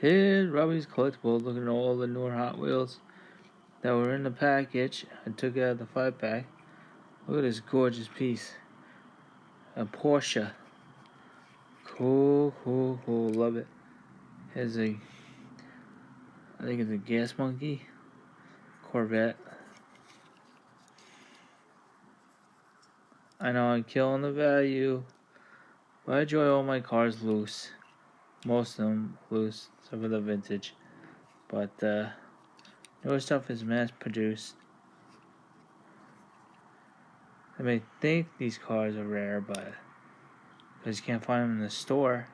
Here's Robbie's Collectibles. Looking at all the newer Hot Wheels that were in the package. I took it out of the 5-pack. Look at this gorgeous piece. A Porsche. Cool. Love it. Here's I think it's a Gas Monkey. Corvette. I know I'm killing the value, but I enjoy all my cars loose. Most of them loose, some of the vintage. But newer stuff is mass produced. I may think these cars are rare, but because you can't find them in the store,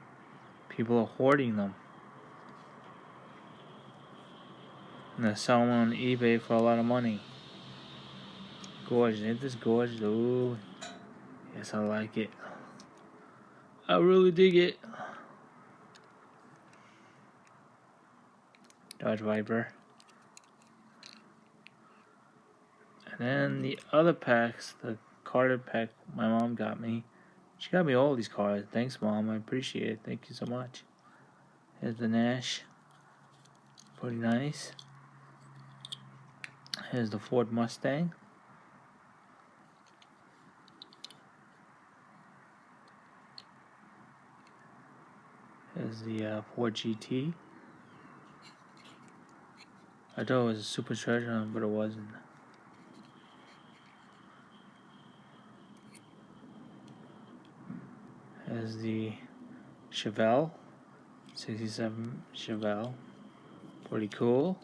people are hoarding them. And they're selling them on eBay for a lot of money. Gorgeous, ain't this gorgeous? Ooh, yes, I like it. I really dig it. Dodge Viper. And then the other packs, the carded pack my mom got me. She got me all these cards. Thanks, Mom. I appreciate it. Thank you so much. Here's the Nash. Pretty nice. Here's the Ford Mustang. Here's the Ford GT. I thought it was a Super Treasure, but it wasn't. Here's the Chevelle. 67 Chevelle. Pretty cool.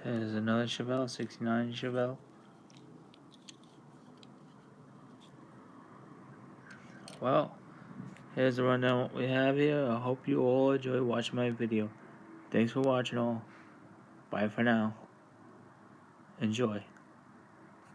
Here's another Chevelle. 69 Chevelle. Well, here's the rundown what we have here. I hope you all enjoy watching my video. Thanks for watching all. Bye for now. Enjoy.